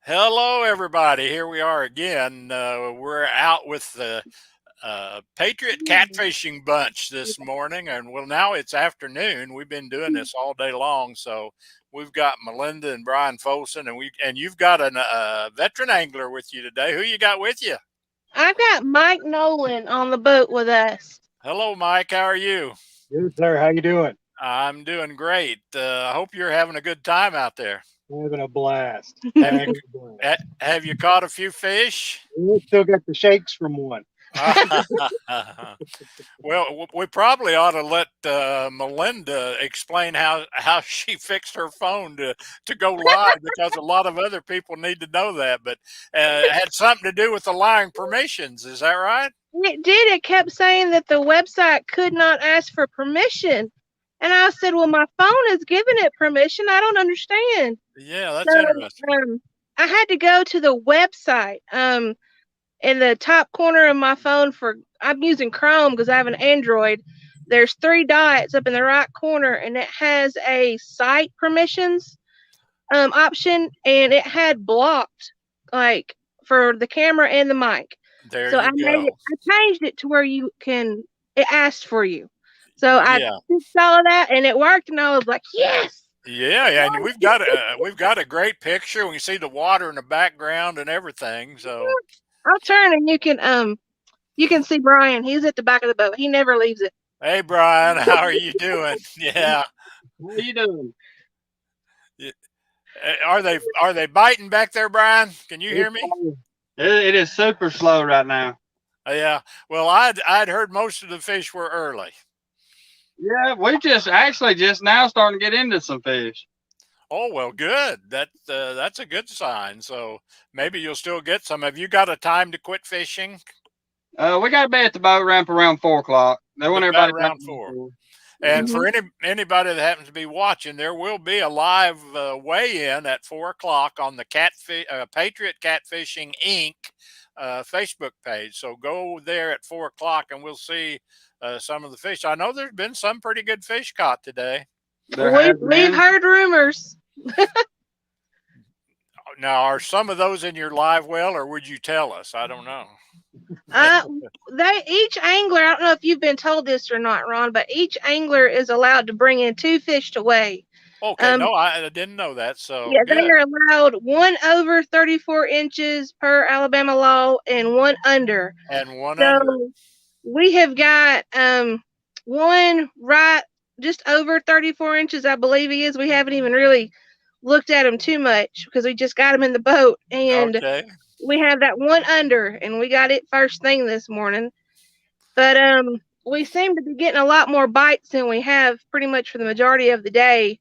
Hello, everybody. Here we are again. We're out with the Patriot Catfishing bunch this morning, and well, now it's afternoon. We've been doing this all day long, so we've got Melinda and Brian Folsom, and you've got a veteran angler with you today. Who you got with you? I've got Mike Nolan on the boat with us. Hello, Mike. How are you? Good, sir. How you doing? I'm doing great. I hope you're having a good time out there. Having a blast. Have you Having a blast. have you caught a few fish? We still got the shakes from one. Well, we probably ought to let Melinda explain how she fixed her phone to go live because a lot of other people need to know that. But it had something to do with allowing permissions. Is that right? It did. It kept saying that the website could not ask for permission. And I said, well, my phone is giving it permission. I don't understand. Yeah, that's So interesting. I had to go to the website. In the top corner of my phone I'm using Chrome because I have an Android. There's 3 dots up in the right corner, and it has a site permissions option, and it had blocked like for the camera and the mic. There So you go. I changed it to where it asked for you. So I Yeah. fixed all of that, and it worked, and I was like, yes. Yeah, and we've got a great picture. We can see the water in the background and everything. So, I'll turn, and you can see Brian. He's at the back of the boat. He never leaves it. hey, Brian, how are you doing? Yeah. How you doing? Are they biting back there, Brian? Can you hear me? It is super slow right now. Yeah. Well, I'd heard most of the fish were early. Yeah, we just now starting to get into some fish. Oh well, good. That's a good sign. So maybe you'll still get some. Have you got a time to quit fishing? We got to be at the boat ramp around 4 o'clock. They want About everybody back. around 4. And for anybody that happens to be watching, there will be a live weigh-in at 4 o'clock on the Patriot Catfishing Inc. Facebook page. So go there at 4 o'clock, and we'll see some of the fish. I know there's been some pretty good fish caught today. We've heard rumors. Now, are some of those in your live well, or would you tell us? I don't know. Each angler, I don't know if you've been told this or not, Ron, but each angler is allowed to bring in 2 fish to weigh. Okay, no, I didn't know that. So Yeah, good. they are allowed 1 over 34 inches per Alabama law and 1 under. And one So under. we have got one right just over 34 inches, I believe he is. We haven't even really looked at him too much because we just got him in the boat, and Okay. we have that 1 under, and we got it first thing this morning. But we seem to be getting a lot more bites than we have pretty much for the majority of the day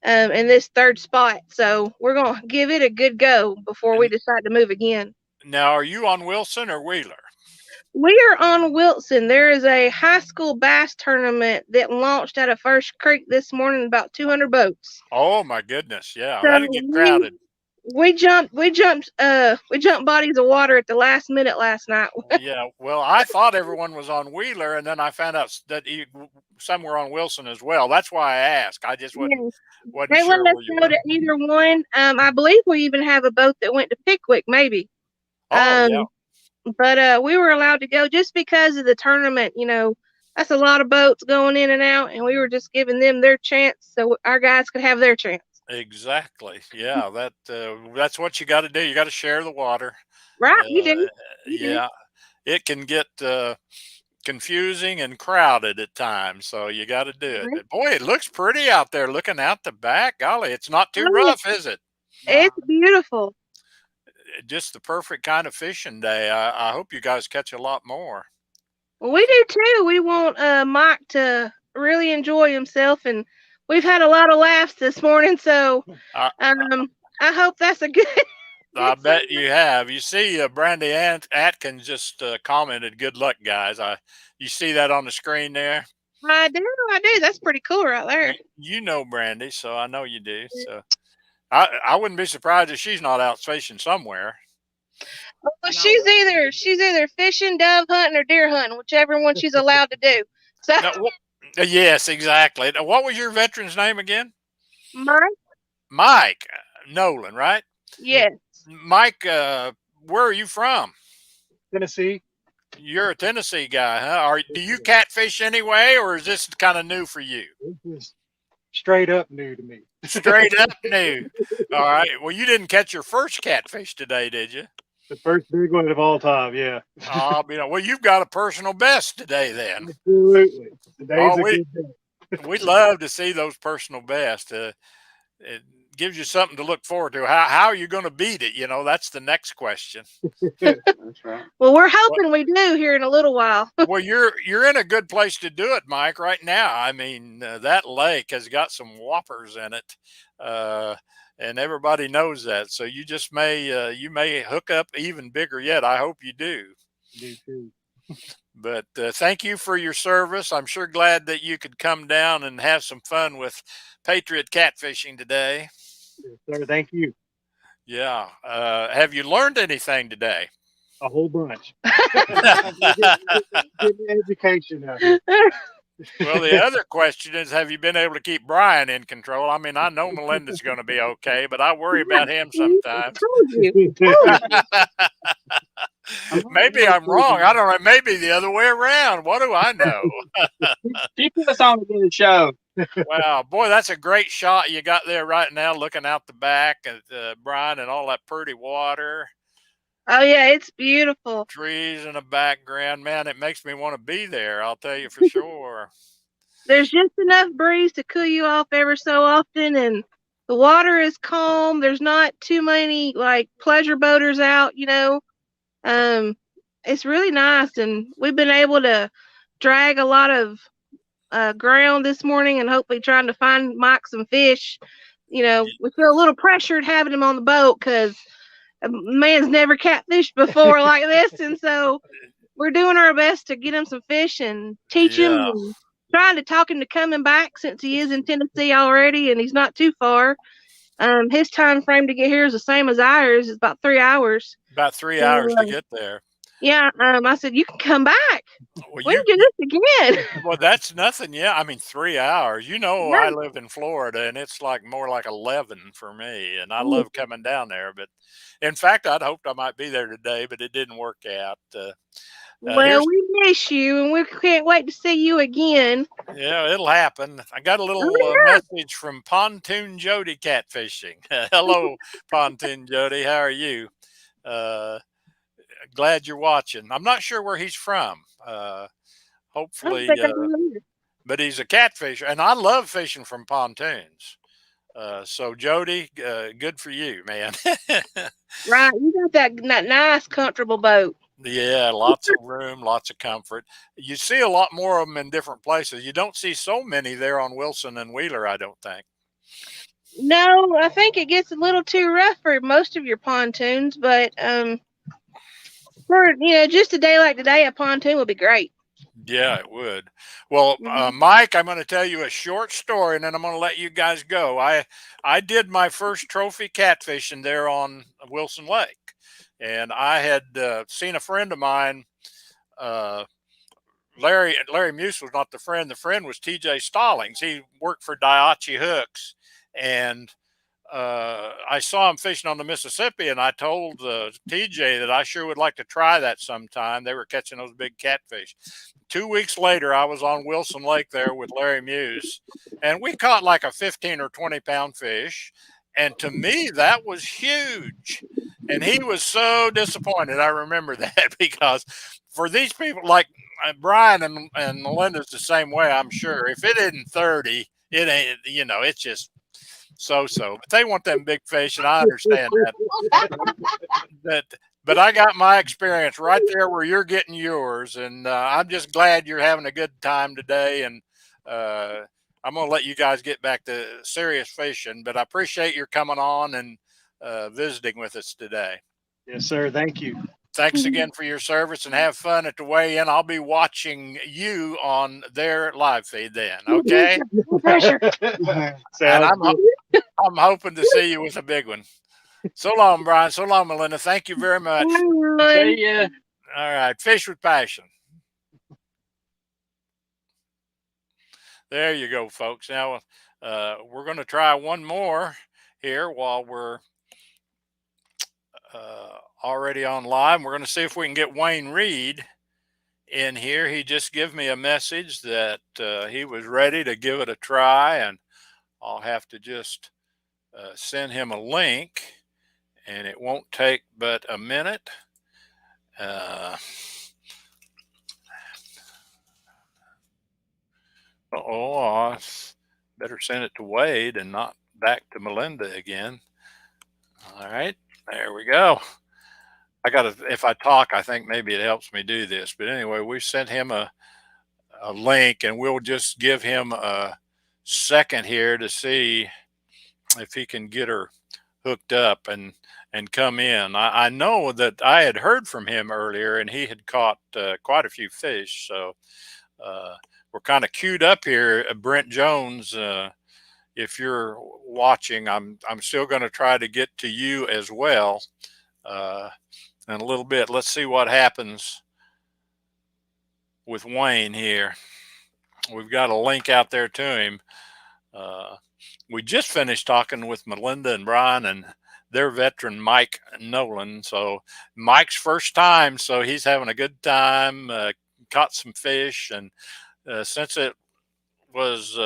in this 3rd spot. So we're going to give it a good go before we decide to move again. Now, are you on Wilson or Wheeler? We are on Wilson. There is a high school bass tournament that launched out of First Creek this morning, about 200 boats. Oh my goodness, yeah, So that'd get crowded. We jumped bodies of water at the last minute last night. Yeah, well, I thought everyone was on Wheeler, and then I found out that some were on Wilson as well. That's why I asked. I just wasn't They sure let us where you go were. to either one. I believe we even have a boat that went to Pickwick, maybe. Oh yeah. But we were allowed to go just because of the tournament. That's a lot of boats going in and out, and we were just giving them their chance so our guys could have their chance. Exactly. Yeah, that's what you got to do. You got to share the water. Right, you do. Yeah, it can get confusing and crowded at times, so you got to do it. But boy, it looks pretty out there. Looking out the back, golly, it's not too rough, is it? It's beautiful. Just the perfect kind of fishing day. I hope you guys catch a lot more. Well, we do too. We want Mike to really enjoy himself, and we've had a lot of laughs this morning. So I hope that's a good. I bet you have. You see, Brandy Atkins just commented, "Good luck, guys." You see that on the screen there. I do. That's pretty cool right there. You know Brandy, so I know you do. So I wouldn't be surprised if she's not out fishing somewhere. Well, she's either fishing, dove hunting, or deer hunting, whichever one she's allowed to do. So yes, exactly. Now, what was your veteran's name again? Mike. Mike. Nolan, right? Yes. Mike, where are you from? Tennessee. You're a Tennessee guy, huh? Do you catfish anyway, or is this kind of new for you? This is straight up new to me. Straight up new. All right. Well, you didn't catch your first catfish today, did you? The first big one of all time. Yeah. Well, you've got a personal best today, then. Absolutely. Today's Oh, a we good day. we love to see those personal bests. It gives you something to look forward to. How are you going to beat it? That's the next question. That's right. Well, we're hoping we do here in a little while. Well, you're in a good place to do it, Mike. Right now, I mean, that lake has got some whoppers in it, and everybody knows that. So you just you may hook up even bigger yet. I hope you do. Do too. But thank you for your service. I'm sure glad that you could come down and have some fun with Patriot catfishing today. Yes, sir. Thank you. Yeah. Have you learned anything today? A whole bunch. Getting education out here. Well, the other question is, have you been able to keep Brian in control? I mean, I know Melinda's going to be okay, but I worry about him sometimes. Maybe I'm wrong. I don't know. Maybe the other way around. What do I know? Keep us on the good show. Wow, boy, that's a great shot you got there right now, looking out the back at Brian and all that pretty water. Oh yeah, it's beautiful. Trees in the background. Man, it makes me want to be there. I'll tell you for sure. There's just enough breeze to cool you off ever so often, and the water is calm. There's not too many like pleasure boaters out, It's really nice, and we've been able to drag a lot of ground this morning, and hopefully trying to find Mike some fish. We feel a little pressured having him on the boat because man's never catfished before like this, and so we're doing our best to get him some fish and teach him, and trying to talk him to coming back since he is in Tennessee already and he's not too far. His time frame to get here is the same as ours. It's about 3 hours. About 3 hours to get there. Yeah. I said, you can come back. Well, We can do this again. Well, that's nothing. Yeah. I mean, 3 hours. Yeah. I live in Florida, and it's like more like 11 for me, and I love coming down there. But in fact, I'd hoped I might be there today, but it didn't work out. Well, we miss you, and we can't wait to see you again. Yeah, it'll happen. I got a little message from Pontoon Jody Catfishing. Hello, Pontoon Jody. How are you? Glad you're watching. I'm not sure where he's from. Hopefully, but he's a catfisher, and I love fishing from pontoons. So Jody, good for you, man. Right, you got that nice, comfortable boat. Yeah, lots of room, lots of comfort. You see a lot more of them in different places. You don't see so many there on Wilson and Wheeler, I don't think. No, I think it gets a little too rough for most of your pontoons, but for just a day like today, a pontoon would be great. Yeah, it would. Well, Mike, I'm going to tell you a short story, and then I'm going to let you guys go. I did my first trophy catfishing there on Wilson Lake, and I had seen a friend of mine. Larry Muse was not the friend. The friend was TJ Stallings. He worked for Daiichi Hooks, and I saw him fishing on the Mississippi, and I told TJ that I sure would like to try that sometime. They were catching those big catfish. 2 weeks later, I was on Wilson Lake there with Larry Muse, and we caught like a 15 or 20 pound fish. And to me, that was huge. And he was so disappointed. I remember that, because for these people like Brian and Melinda's the same way, I'm sure. If it isn't 30, it ain't, it's just so. But they want them big fish, and I understand that. But I got my experience right there where you're getting yours, and I'm just glad you're having a good time today. And I'm going to let you guys get back to serious fishing, but I appreciate your coming on and visiting with us today. Yes, sir. Thank you. Thanks again for your service, and have fun at the weigh-in. I'll be watching you on their live feed then, okay? And I'm hoping to see you with a big one. So long, Brian. So long, Melinda. Thank you very much. See ya. All right. Fish with passion. There you go, folks. Now, we're going to try one more here while we're already on live. We're going to see if we can get Wayne Reed in here. He just gave me a message that he was ready to give it a try, and I'll have to just send him a link, and it won't take but a minute. I better send it to Wade and not back to Melinda again. All right, there we go. If I talk, I think maybe it helps me do this. But anyway, we sent him a link, and we'll just give him a second here to see if he can get her hooked up and come in. I know that I had heard from him earlier, and he had caught quite a few fish. So we're kind of queued up here. Brent Jones, if you're watching, I'm still going to try to get to you as well in a little bit. Let's see what happens with Wayne here. We've got a link out there to him. We just finished talking with Melinda and Brian and their veteran Mike Nolan. So Mike's first time, so he's having a good time. Caught some fish, and since it was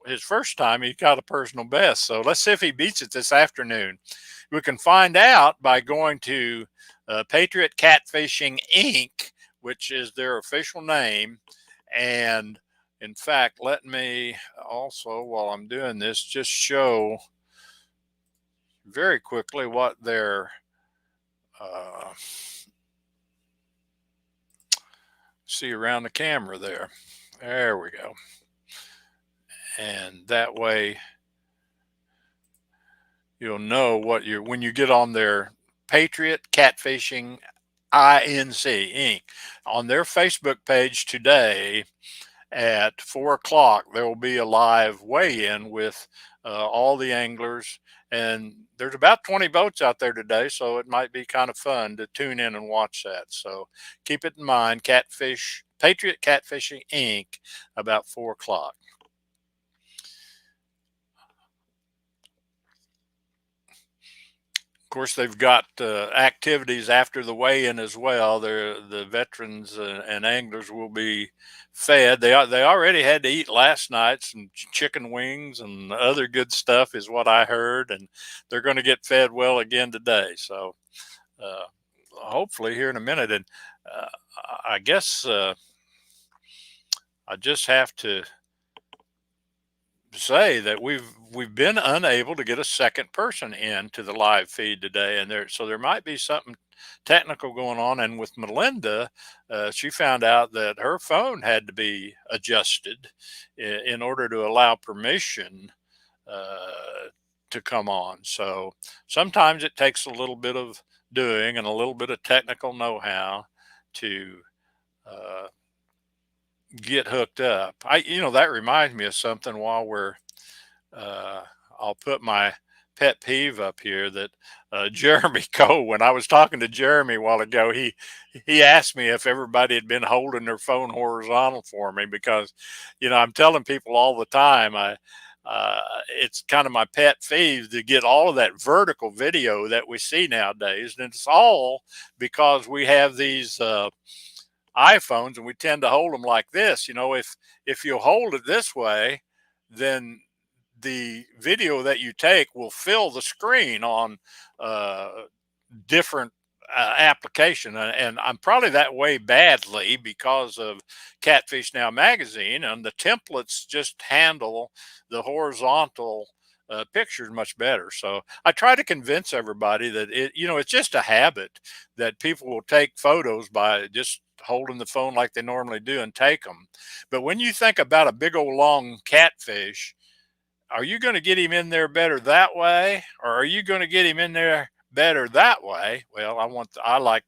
his first time, he got a personal best. So let's see if he beats it this afternoon. We can find out by going to Patriot Catfishing Inc., which is their official name. And in fact, let me also, while I'm doing this, just show very quickly what their see around the camera there. There we go. And that way you'll know what when you get on their Patriot Catfishing Inc. on their Facebook page today at 4 o'clock, there will be a live weigh-in with all the anglers. And there's about 20 boats out there today, so it might be kind of fun to tune in and watch that. So keep it in mind, Patriot Catfishing Inc., about 4 o'clock. Of course, they've got activities after the weigh-in as well. The veterans and anglers will be fed. They already had to eat last night, some chicken wings and other good stuff is what I heard, and they're going to get fed well again today. So hopefully here in a minute. And I guess I just have to say that we've been unable to get a second person into the live feed today, and there might be something technical going on. And with Melinda, she found out that her phone had to be adjusted in order to allow permission to come on. So sometimes it takes a little bit of doing and a little bit of technical know-how to get hooked up. That reminds me of something while we're I'll put my pet peeve up here that Jeremy Coe, when I was talking to Jeremy a while ago, he asked me if everybody had been holding their phone horizontal for me, because I'm telling people all the time it's kind of my pet peeve to get all of that vertical video that we see nowadays, and it's all because we have these iPhones, and we tend to hold them like this. If you hold it this way, then the video that you take will fill the screen on different application. And I'm probably that way badly because of Catfish Now magazine, and the templates just handle the horizontal pictures much better. So I try to convince everybody that it's just a habit that people will take photos by just holding the phone like they normally do and take them. But when you think about a big old long catfish, are you going to get him in there better that way, or are you going to get him in there better that way? Well, I like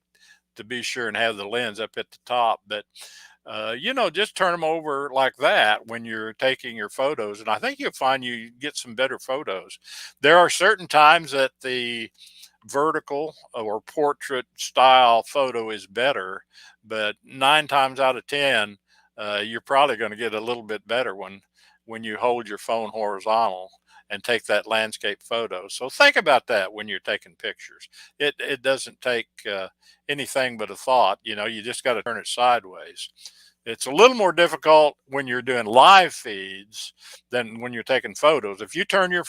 to be sure and have the lens up at the top, but just turn them over like that when you're taking your photos, and I think you'll find you get some better photos. There are certain times that the vertical or portrait style photo is better, but 9 times out of 10, you're probably going to get a little bit better when you hold your phone horizontal. and take that landscape photo. So think about that when you're taking pictures. It doesn't take anything but a thought. You know, you just got to turn it sideways. It's a little more difficult when you're doing live feeds than when you're taking photos. If you turn your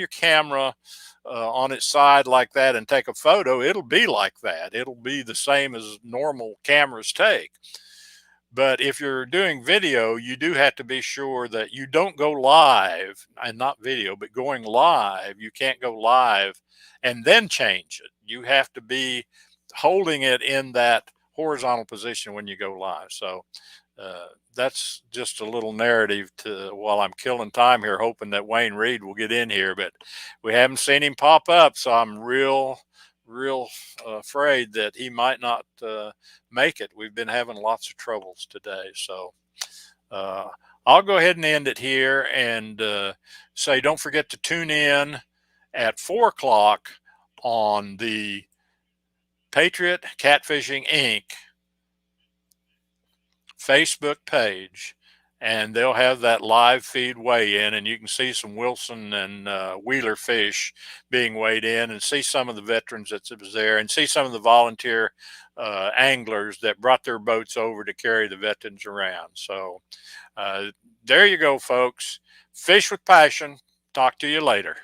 camera on its side like that and take a photo, it'll be like that. It'll be the same as normal cameras take. But if you're doing video, you do have to be sure that you don't go live, and not video, but going live. You can't go live and then change it. You have to be holding it in that horizontal position when you go live. So that's just a little narrative to while I'm killing time here, hoping that Wayne Reed will get in here, but we haven't seen him pop up. So I'm real afraid that he might not make it. We've been having lots of troubles today. So I'll go ahead and end it here and say, don't forget to tune in at 4 o'clock on the Patriot Catfishing Inc. Facebook page, and they'll have that live feed weigh in, and you can see some Wilson and Wheeler fish being weighed in, and see some of the veterans that was there, and see some of the volunteer anglers that brought their boats over to carry the veterans around. So there you go, folks. Fish with passion. Talk to you later.